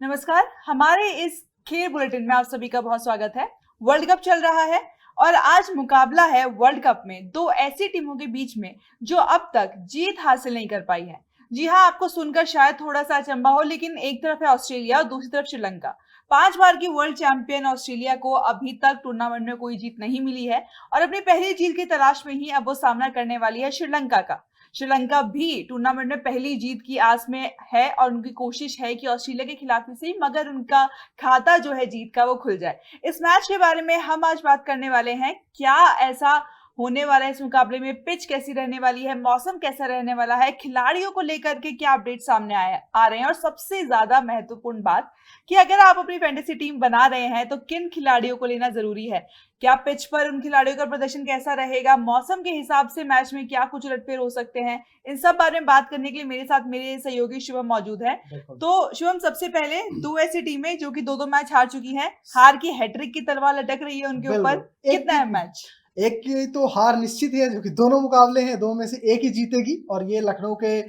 नमस्कार। हमारे इस खेल बुलेटिन में आप सभी का बहुत स्वागत है। वर्ल्ड कप चल रहा है और आज मुकाबला है वर्ल्ड कप में दो ऐसी टीमों के बीच में जो अब तक जीत हासिल नहीं कर पाई है। जी हाँ, आपको सुनकर शायद थोड़ा सा अचंभा हो, लेकिन एक तरफ है ऑस्ट्रेलिया और दूसरी तरफ श्रीलंका। 5 बार की वर्ल्ड चैंपियन ऑस्ट्रेलिया को अभी तक टूर्नामेंट में कोई जीत नहीं मिली है और अपनी पहली जीत की तलाश में ही अब वो सामना करने वाली है श्रीलंका का। श्रीलंका भी टूर्नामेंट में पहली जीत की आस में है और उनकी कोशिश है कि ऑस्ट्रेलिया के खिलाफ ही सही मगर उनका खाता जो है जीत का वो खुल जाए। इस मैच के बारे में हम आज बात करने वाले हैं। क्या ऐसा होने वाला है इस मुकाबले में, पिच कैसी रहने वाली है, मौसम कैसा रहने वाला है, खिलाड़ियों को लेकर के क्या अपडेट सामने आ रहे हैं और सबसे ज्यादा महत्वपूर्ण बात कि अगर आप अपनी फैंटेसी टीम बना रहे हैं तो किन खिलाड़ियों को लेना जरूरी है, क्या पिच पर उन खिलाड़ियों का प्रदर्शन कैसा रहेगा, मौसम के हिसाब से मैच में क्या कुछ उलटफेर हो सकते हैं। इन सब बारे में बात करने के लिए मेरे साथ मेरे सहयोगी शुभम मौजूद है। तो शुभम, सबसे पहले दो ऐसी टीमें जो कि दो मैच हार चुकी हैं, हार की हैट्रिक की तलवार लटक रही है उनके ऊपर, कितना है मैच? एक की तो हार निश्चित है, जो कि दोनों मुकाबले हैं, दो में से एक ही जीतेगी और ये लखनऊ के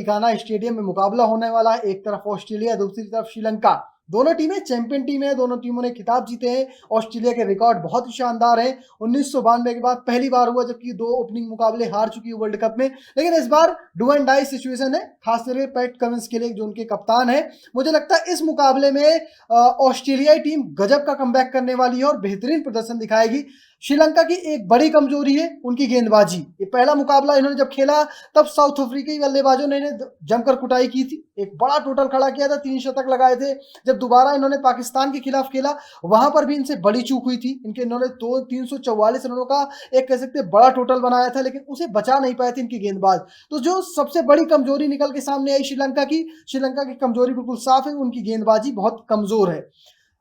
इकाना स्टेडियम में मुकाबला होने वाला है। एक तरफ ऑस्ट्रेलिया, दूसरी तरफ श्रीलंका। दोनों टीमें चैंपियन टीम है, दोनों टीमों ने खिताब जीते हैं। ऑस्ट्रेलिया के रिकॉर्ड बहुत ही शानदार है, 1992 के बाद पहली बार हुआ जबकि दो ओपनिंग मुकाबले हार चुकी है वर्ल्ड कप में। लेकिन इस बार डू एंड डाई सिचुएशन है, खासकर पैट कमिंस के लिए जो उनके कप्तान है। मुझे लगता है इस मुकाबले में ऑस्ट्रेलियाई टीम गजब का कमबैक करने वाली है और बेहतरीन प्रदर्शन दिखाएगी। श्रीलंका की एक बड़ी कमजोरी है उनकी गेंदबाजी। ये पहला मुकाबला इन्होंने जब खेला तब साउथ अफ्रीकी बल्लेबाजों ने जमकर कुटाई की थी, एक बड़ा टोटल खड़ा किया था, 3 शतक लगाए थे। जब दोबारा इन्होंने पाकिस्तान के खिलाफ खेला वहां पर भी इनसे बड़ी चूक हुई थी। इन्होंने 344 रनों का एक कह सकते बड़ा टोटल बनाया था, लेकिन उसे बचा नहीं पाए थे इनके गेंदबाज। तो जो सबसे बड़ी कमजोरी निकल के सामने आई श्रीलंका की कमजोरी बिल्कुल साफ है, उनकी गेंदबाजी बहुत कमजोर है।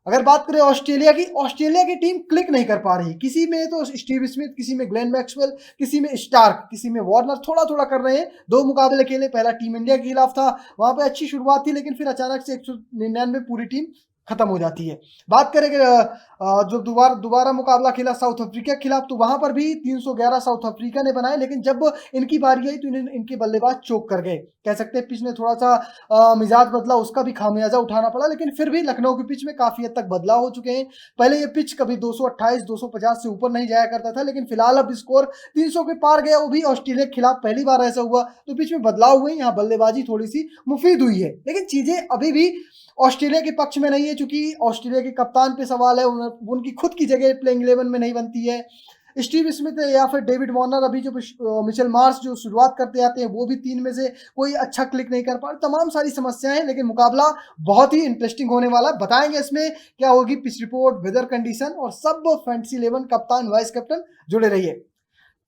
अगर बात करें ऑस्ट्रेलिया की टीम क्लिक नहीं कर पा रही। किसी में तो स्टीव स्मिथ, किसी में ग्लेन मैक्सवेल, किसी में स्टार्क, किसी में वार्नर थोड़ा थोड़ा कर रहे हैं। 2 मुकाबले खेले, पहला टीम इंडिया के खिलाफ था, वहां पे अच्छी शुरुआत थी, लेकिन फिर अचानक से 199 पूरी टीम खत्म हो जाती है। बात करें कि जो दोबारा मुकाबला खेला साउथ अफ्रीका के खिलाफ, तो वहां पर भी 311 साउथ अफ्रीका ने बनाए, लेकिन जब इनकी बारी आई तो इनके बल्लेबाज चोक कर गए। कह सकते हैं पिच ने थोड़ा सा मिजाज बदला, उसका भी खामियाजा उठाना पड़ा। लेकिन फिर भी लखनऊ की पिच में काफी हद तक बदलाव हो चुके हैं। पहले ये पिच कभी 228 250 से ऊपर नहीं जाया करता था, लेकिन फिलहाल अब स्कोर 300 के पार गया, वो भी ऑस्ट्रेलिया के खिलाफ पहली बार ऐसा हुआ। तो पिच में बदलाव हुए, यहाँ बल्लेबाजी थोड़ी सी मुफीद हुई है, लेकिन चीजें अभी भी ऑस्ट्रेलिया के पक्ष में नहीं है, क्योंकि ऑस्ट्रेलिया के कप्तान पे सवाल है, उनकी खुद की जगह प्लेइंग 11 में नहीं बनती है। स्टीव स्मिथ या फिर डेविड वार्नर, अभी जो मिचेल मार्श जो शुरुआत करते आते हैं, वो भी 3 में से कोई अच्छा क्लिक नहीं कर पा रहे। तमाम सारी समस्याएं हैं, लेकिन मुकाबला बहुत ही इंटरेस्टिंग होने वाला है। बताएंगे इसमें क्या होगी, पिच रिपोर्ट, वेदर कंडीशन और सब फैंटेसी 11 कप्तान वाइस कैप्टन। जुड़े रहिए।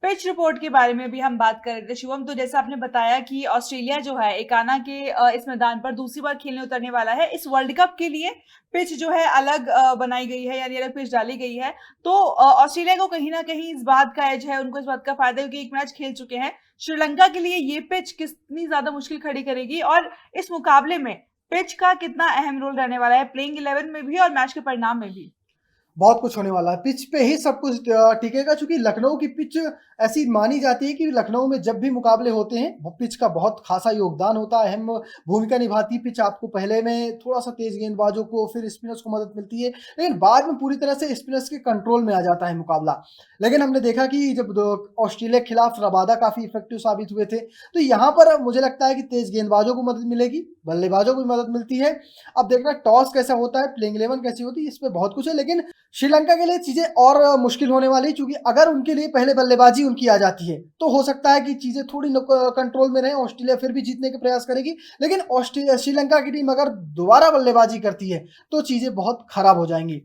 पिच रिपोर्ट के बारे में भी हम बात कर रहे थे शुभम। तो जैसा आपने बताया कि ऑस्ट्रेलिया जो है एकाना के इस मैदान पर दूसरी बार खेलने उतरने वाला है। इस वर्ल्ड कप के लिए पिच जो है अलग बनाई गई है, यानी अलग पिच डाली गई है। तो ऑस्ट्रेलिया को कहीं ना कहीं इस बात का एज है, उनको इस बात का फायदा है क्योंकि एक मैच खेल चुके हैं। श्रीलंका के लिए ये पिच कितनी ज्यादा मुश्किल खड़ी करेगी और इस मुकाबले में पिच का कितना अहम रोल रहने वाला है, प्लेइंग 11 में भी और मैच के परिणाम में भी? बहुत कुछ होने वाला है, पिच पे ही सब कुछ टिकेगा, क्योंकि लखनऊ की पिच ऐसी मानी जाती है कि लखनऊ में जब भी मुकाबले होते हैं पिच का बहुत खासा योगदान होता है, अहम भूमिका निभाती है पिच। आपको पहले में थोड़ा सा तेज गेंदबाजों को, फिर स्पिनर्स को मदद मिलती है, लेकिन बाद में पूरी तरह से स्पिनर्स के कंट्रोल में आ जाता है मुकाबला। लेकिन हमने देखा कि जब ऑस्ट्रेलिया के खिलाफ रबादा काफी इफेक्टिव साबित हुए थे, तो यहाँ पर मुझे लगता है कि तेज गेंदबाजों को मदद मिलेगी, बल्लेबाजों को भी मदद मिलती है। अब देखना टॉस कैसा होता है, प्लेइंग 11 कैसी होती है, इस पर बहुत कुछ है। लेकिन श्रीलंका के लिए चीजें और मुश्किल होने वाली है, क्योंकि अगर उनके लिए पहले बल्लेबाजी उनकी आ जाती है तो हो सकता है कि चीजें थोड़ी कंट्रोल में रहे। ऑस्ट्रेलिया फिर भी जीतने के प्रयास करेगी, लेकिन श्रीलंका की टीम अगर दोबारा बल्लेबाजी करती है तो चीजें बहुत खराब हो जाएंगी।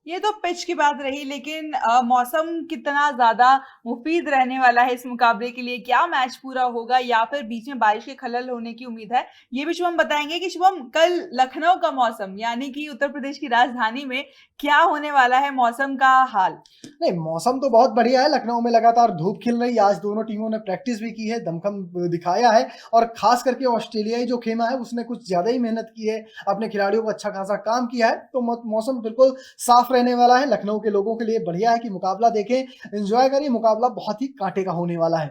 ये तो पिच की बात रही, लेकिन मौसम कितना ज्यादा मुफीद रहने वाला है इस मुकाबले के लिए? क्या मैच पूरा होगा या फिर बीच में बारिश के खलल होने की उम्मीद है? ये भी शुभम बताएंगे कि शुभम कल लखनऊ का मौसम, यानी कि उत्तर प्रदेश की राजधानी में क्या होने वाला है, मौसम का हाल? नहीं, मौसम तो बहुत बढ़िया है। लखनऊ में लगातार धूप खिल रही है, आज दोनों टीमों ने प्रैक्टिस भी की है, दमखम दिखाया है। और खास करके ऑस्ट्रेलियाई जो खेमा है उसने कुछ ज्यादा ही मेहनत की है, अपने खिलाड़ियों को अच्छा खासा काम किया है। तो मौसम बिल्कुल साफ रहने वाला है। लखनऊ के लोगों के लिए बढ़िया है कि मुकाबला देखें, एंजॉय करिए, मुकाबला बहुत ही कांटे का होने वाला है।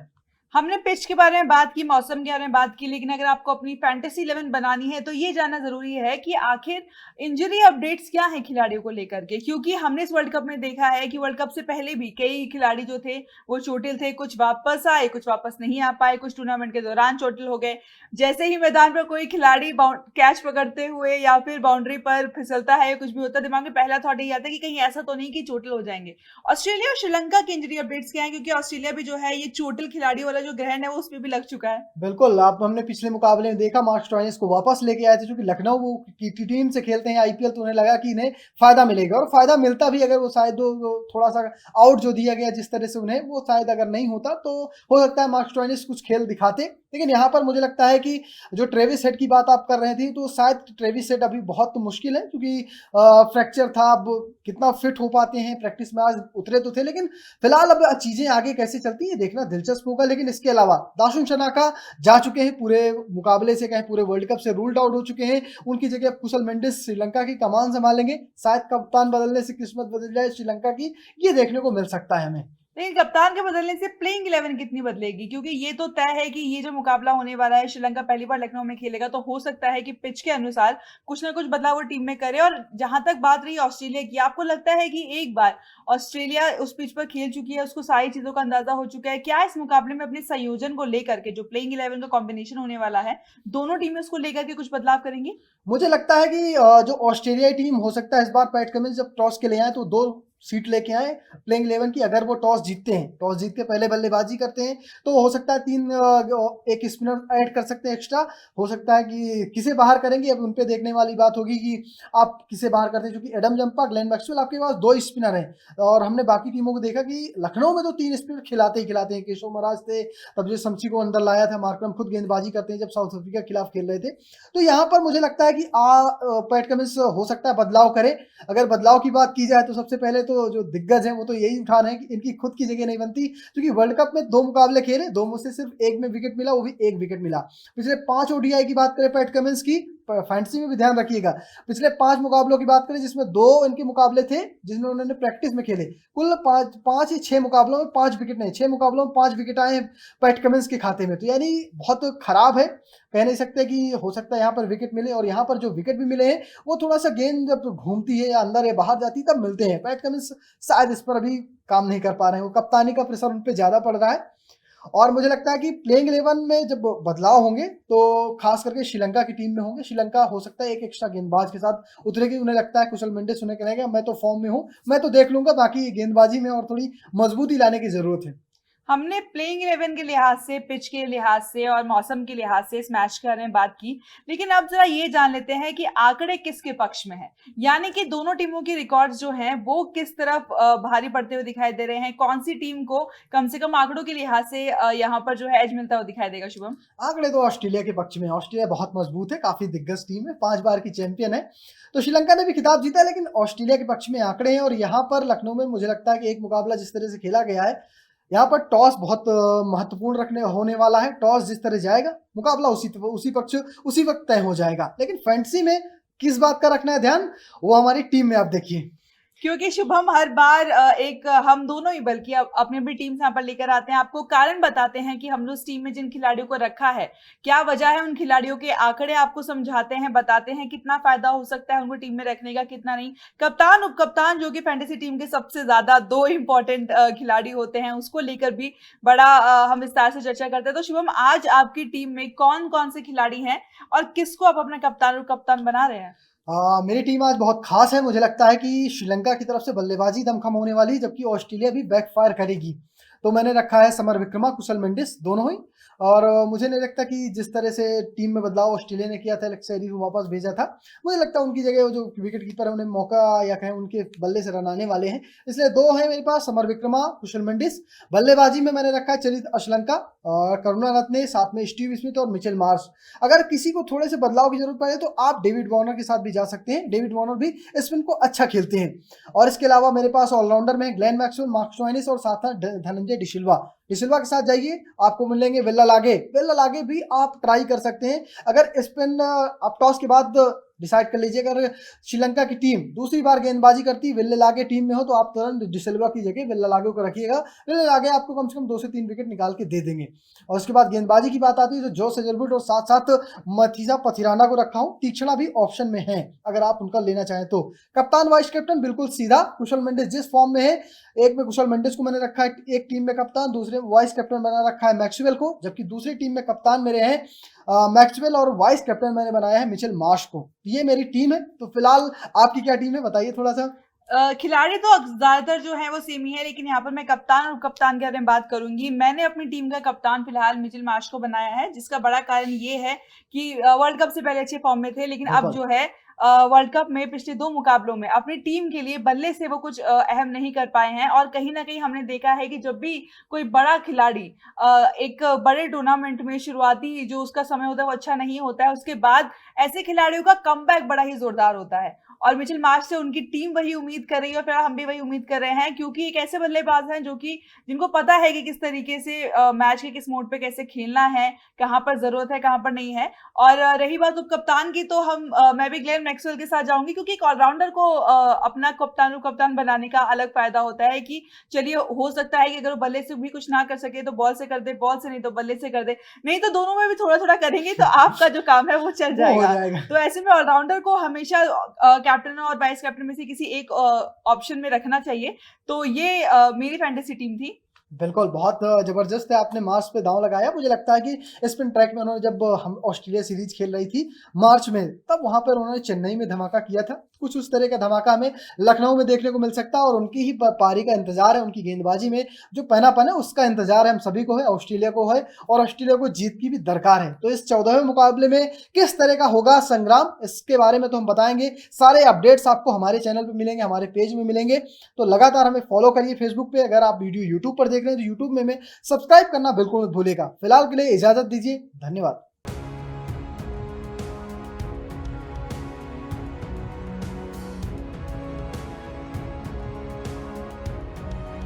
हमने पिच के बारे में बात की, मौसम के बारे में बात की, लेकिन अगर आपको अपनी फैंटेसी 11 बनानी है तो ये जानना ज़रूरी है कि आखिर इंजरी अपडेट्स क्या हैं खिलाड़ियों को लेकर के? क्योंकि हमने इस वर्ल्ड कप में देखा है कि वर्ल्ड कप से पहले भी कई खिलाड़ी जो थे वो चोटिल थे, कुछ वापस आए, कुछ वापस नहीं आ पाए, कुछ टूर्नामेंट के दौरान चोटिल हो गए। जैसे ही मैदान पर कोई खिलाड़ी कैच पकड़ते हुए या फिर बाउंड्री पर फिसलता है, कुछ भी होता है, दिमाग में पहला थॉट यही आता है कि कहीं ऐसा तो नहीं कि चोटिल हो जाएँगे। ऑस्ट्रेलिया और श्रीलंका की इंजरी अपडेट्स क्या हैं? क्योंकि ऑस्ट्रेलिया भी जो है ये चोटिल खिलाड़ियों वाला जो ग्रहण है वो उसपे भी लग चुका है। बिल्कुल, आप हमने पिछले मुकाबले में देखा मार्कस स्टोइनिस को वापस लेके आए थे, जो कि लखनऊ वो की टीम से खेलते हैं आईपीएल, तो उन्हें लगा कि इन्हें फ़ायदा मिलेगा और फ़ायदा मिलता भी अगर वो शायद वो थोड़ा-सा आउट जो दिया गया जिस तरह से उन्हें, वो शायद अगर नहीं होता तो हो सकता है मार्कस स्टोइनिस कुछ खेल दिखाते। लेकिन यहाँ पर मुझे लगता है कि जो ट्रेविस हेड की बात आप कर रहे थे, तो शायद ट्रेविस हेड अभी बहुत मुश्किल है क्योंकि फ्रैक्चर था, अब कितना फिट हो पाते हैं, प्रैक्टिस में आज उतरे तो थे, लेकिन फिलहाल अब चीज़ें आगे कैसे चलती हैं देखना दिलचस्प होगा। लेकिन इसके अलावा दाशुन शनाका जा चुके हैं, पूरे मुकाबले से कहें पूरे वर्ल्ड कप से रूल्ड आउट हो चुके हैं। उनकी जगह अब कुशल मेंडिस श्रीलंका की कमान संभालेंगे। शायद कप्तान बदलने से किस्मत बदल जाए श्रीलंका की, ये देखने को मिल सकता है हमें। लेकिन कप्तान के बदलने से प्लेइंग 11 कितनी बदलेगी? क्योंकि ये तो तय है कि ये जो मुकाबला होने वाला है, श्रीलंका पहली बार लखनऊ में खेलेगा, तो हो सकता है कि पिच के अनुसार कुछ ना कुछ बदलाव वो टीम में करे। और जहां तक बात रही ऑस्ट्रेलिया की, आपको लगता है कि एक बार ऑस्ट्रेलिया उस पिच पर खेल चुकी है, उसको सारी चीजों का अंदाजा हो चुका है, क्या इस मुकाबले में अपने संयोजन को लेकर के जो प्लेइंग 11 का कॉम्बिनेशन होने वाला है, दोनों टीमें उसको लेकर के कुछ बदलाव करेंगी? मुझे लगता है कि जो ऑस्ट्रेलियाई टीम हो सकता है इस बार पैट कमिंस जब टॉस के लिए आए तो 2 सीट लेके आए प्लेइंग 11 की। अगर वो टॉस जीतते हैं, टॉस जीत के पहले बल्लेबाजी करते हैं, तो हो सकता है 3 एक स्पिनर ऐड कर सकते हैं एक्स्ट्रा। हो सकता है कि किसे बाहर करेंगे, अब उन पे देखने वाली बात होगी कि आप किसे बाहर करते हैं, क्योंकि एडम जंपा, ग्लेन मैक्सवेल, आपके पास 2 स्पिनर हैं और हमने बाकी टीमों को देखा कि लखनऊ में तो 3 स्पिनर खिलाते ही खिलाते हैं। केशव महाराज थे, तब जो शमसी को अंदर लाया था, मार्करम खुद गेंदबाजी करते हैं जब साउथ अफ्रीका के खिलाफ खेल रहे थे। तो यहाँ पर मुझे लगता है कि पैट कमिंस हो सकता है बदलाव करे। अगर बदलाव की बात की जाए तो सबसे पहले तो जो दिग्गज हैं वो तो यही उठा रहे हैं कि इनकी खुद की जगह नहीं बनती, क्योंकि वर्ल्ड कप में 2 मुकाबले खेले, 2 में से सिर्फ 1 में विकेट मिला, वो भी 1 विकेट मिला। पिछले 5 ओडीआई की बात करें पैट कमिंस की, फैंटेसी में भी ध्यान रखिएगा, पिछले 5 मुकाबलों की बात करें जिसमें 2 इनके मुकाबले थे जिसमें उन्होंने प्रैक्टिस में खेले, कुल 5 या 6 मुकाबलों में 5 विकेट नहीं, 6 मुकाबलों में 5 विकेट आए हैं पैट कमिंस के खाते में। तो यानी बहुत खराब है, कह नहीं सकते कि हो सकता है यहाँ पर विकेट मिले, और यहाँ पर जो विकेट भी मिले हैं वो थोड़ा सा गेंद जब घूमती है या अंदर या बाहर जाती है तब मिलते हैं। पैट कमिंस शायद इस पर अभी काम नहीं कर पा रहे हैं, वो कप्तानी का प्रेशर उन पर ज़्यादा पड़ रहा है। और मुझे लगता है कि प्लेइंग 11 में जब बदलाव होंगे तो खास करके श्रीलंका की टीम में होंगे। श्रीलंका हो सकता है एक एक्स्ट्रा गेंदबाज के साथ उतरेगी, उन्हें लगता है कुशल मेंडिस उन्हें कहेगा मैं तो फॉर्म में हूँ, मैं तो देख लूंगा, बाकी गेंदबाजी में और थोड़ी मजबूती लाने की जरूरत है। हमने प्लेइंग 11 के लिहाज से, पिच के लिहाज से और मौसम के लिहाज से इस मैच के बारे में बात की, लेकिन अब जरा ये जान लेते हैं कि आंकड़े किसके पक्ष में हैं। यानी कि दोनों टीमों के रिकॉर्ड्स जो हैं वो किस तरफ भारी पड़ते हुए दिखाई दे रहे हैं, कौन सी टीम को कम से कम आंकड़ों के लिहाज से यहाँ पर जो है एज मिलता हुआ दिखाई देगा? शुभम, आंकड़े तो ऑस्ट्रेलिया के पक्ष में, ऑस्ट्रेलिया बहुत मजबूत है, काफी दिग्गज टीम है, 5 बार की चैंपियन है। तो श्रीलंका ने भी खिताब जीता है, लेकिन ऑस्ट्रेलिया के पक्ष में आंकड़े हैं। और यहाँ पर लखनऊ में मुझे लगता है कि एक मुकाबला जिस तरह से खेला गया है, यहाँ पर टॉस बहुत महत्वपूर्ण रखने होने वाला है। टॉस जिस तरह जाएगा मुकाबला उसी वक्त तय हो जाएगा। लेकिन फैंटेसी में किस बात का रखना है ध्यान, वो हमारी टीम में आप देखिए। क्योंकि शुभम हर बार हम दोनों ही बल्कि अपनी भी टीम यहाँ पर लेकर आते हैं, आपको कारण बताते हैं कि हमने उस टीम में जिन खिलाड़ियों को रखा है क्या वजह है, उन खिलाड़ियों के आंकड़े आपको समझाते हैं, बताते हैं कितना फायदा हो सकता है उनको टीम में रखने का, कितना नहीं। कप्तान, उप कप्तान, जो कि फैंटेसी टीम के सबसे ज्यादा 2 इंपॉर्टेंट खिलाड़ी होते हैं, उसको लेकर भी बड़ा हम विस्तार से चर्चा करते हैं। तो शुभम, आज आपकी टीम में कौन कौन से खिलाड़ी हैं और किसको आप अपना कप्तान, उप कप्तान बना रहे हैं? मेरी टीम आज बहुत खास है। मुझे लगता है कि श्रीलंका की तरफ से बल्लेबाजी दमखम होने वाली है, जबकि ऑस्ट्रेलिया भी बैकफायर करेगी। तो मैंने रखा है समर विक्रमा, कुशल मेंडिस, दोनों ही। और मुझे नहीं लगता कि जिस तरह से टीम में बदलाव ऑस्ट्रेलिया ने किया था, एलेक्स कैरी को वापस भेजा था, मुझे लगता है उनकी जगह वो जो विकेट कीपर है उन्हें मौका या कहें उनके बल्ले से रन आने वाले हैं। इसलिए 2 हैं मेरे पास, समर विक्रमा, कुशल मेंडिस। बल्लेबाजी में मैंने रखा है चरित अश्लंका और करुणारत्ने, साथ में स्टीव स्मिथ और मिचेल मार्श। अगर किसी को थोड़े से बदलाव की जरूरत पड़े तो आप डेविड वार्नर के साथ भी जा सकते हैं, डेविड वार्नर भी स्पिन को अच्छा खेलते हैं। और इसके अलावा मेरे पास ऑलराउंडर में ग्लेन मैक्सवेल, मार्कस स्टोइनिस और साथ धनंजय डिसिल्वा के साथ जाइए, आपको मिलेंगे वेल्ला लागे भी आप ट्राई कर सकते हैं। अगर स्पिन आप टॉस के बाद डिसाइड कर लीजिए। अगर श्रीलंका की टीम दूसरी बार गेंदबाजी करती विल्ले लागे टीम में हो तो आप तुरंत डिसिल्वा की जगह विल्ले लागे को रखिएगा। विल्ले लागे आपको कम से कम 2 से 3 विकेट निकाल के दे देंगे। और उसके बाद गेंदबाजी की बात आती है तो जोस हेजलवुड और साथ साथ मथीजा पथिराना को रखा हूँ। तीक्ष्णा भी ऑप्शन में है अगर आप उनका लेना चाहें तो। कप्तान वाइस कैप्टन बिल्कुल सीधा कुशल मेंडिस जिस फॉर्म में है, एक में कुशल मेंडिस को मैंने रखा है एक टीम में कप्तान, दूसरे वाइस कैप्टन बना रखा है मैक्सवेल को, जबकि दूसरी टीम में कप्तान मेरे हैं मैक्सवेल और वाइस कैप्टन मैंने बनाया है मिचेल मार्श को। ये मेरी टीम है। तो फिलहाल आपकी क्या टीम है बताइए थोड़ा सा। खिलाड़ी तो ज्यादातर जो है वो सेम ही है, लेकिन यहाँ पर मैं कप्तान और कप्तान के बारे में बात करूंगी। मैंने अपनी टीम का कप्तान फिलहाल मिचेल मार्श को बनाया है, जिसका बड़ा कारण ये है कि वर्ल्ड कप से पहले अच्छे फॉर्म में थे, लेकिन अब जो है वर्ल्ड कप में पिछले 2 मुकाबलों में अपनी टीम के लिए बल्ले से वो कुछ अहम नहीं कर पाए हैं। और कहीं ना कहीं हमने देखा है कि जब भी कोई बड़ा खिलाड़ी एक बड़े टूर्नामेंट में शुरुआती जो उसका समय होता है वो अच्छा नहीं होता है, उसके बाद ऐसे खिलाड़ियों का कमबैक बड़ा ही जोरदार होता है। और मिचेल मार्श से उनकी टीम वही उम्मीद कर रही है और फिर हम भी वही उम्मीद कर रहे हैं, क्योंकि एक ऐसे बल्लेबाज हैं जो कि जिनको पता है कि किस तरीके से मैच के किस मोड पे कैसे खेलना है, कहां पर जरूरत है कहां पर नहीं है। और रही बात उप कप्तान की, तो मैं भी ग्लेन मैक्सवेल के साथ जाऊंगी, क्योंकि एक ऑलराउंडर को अपना कप्तान बनाने का अलग फायदा होता है कि चलिए हो सकता है कि अगर वो बल्ले से भी कुछ ना कर सके तो बॉल से कर दे, बॉल से नहीं तो बल्ले से कर दे, नहीं तो दोनों में भी थोड़ा थोड़ा करेंगे तो आपका जो काम है वो चल जाएगा। तो ऐसे में ऑलराउंडर को हमेशा कैप्टन और वाइस कैप्टन में से किसी एक ऑप्शन में रखना चाहिए। तो ये मेरी फैंटेसी टीम थी। बिल्कुल, बहुत जबरदस्त है आपने मार्च पे दांव लगाया। मुझे लगता है कि स्पिन ट्रैक में उन्होंने जब हम ऑस्ट्रेलिया सीरीज खेल रही थी मार्च में, तब वहां पर उन्होंने चेन्नई में धमाका किया था। कुछ उस तरह का धमाका हमें लखनऊ में देखने को मिल सकता है और उनकी ही पारी का इंतजार है, उनकी गेंदबाजी में जो पहनापन है उसका इंतजार है हम सभी को है, ऑस्ट्रेलिया को है और ऑस्ट्रेलिया को जीत की भी दरकार है। तो इस 14वें मुकाबले में किस तरह का होगा संग्राम, इसके बारे में तो हम बताएंगे। सारे अपडेट्स आपको हमारे चैनल पर मिलेंगे, हमारे पेज में मिलेंगे। तो लगातार हमें फॉलो करिए फेसबुक पे। अगर आप वीडियो यूट्यूब पर देख रहे हैं तो यूट्यूब में सब्सक्राइब करना बिल्कुल मत भूलिएगा। फिलहाल के लिए इजाजत दीजिए, धन्यवाद।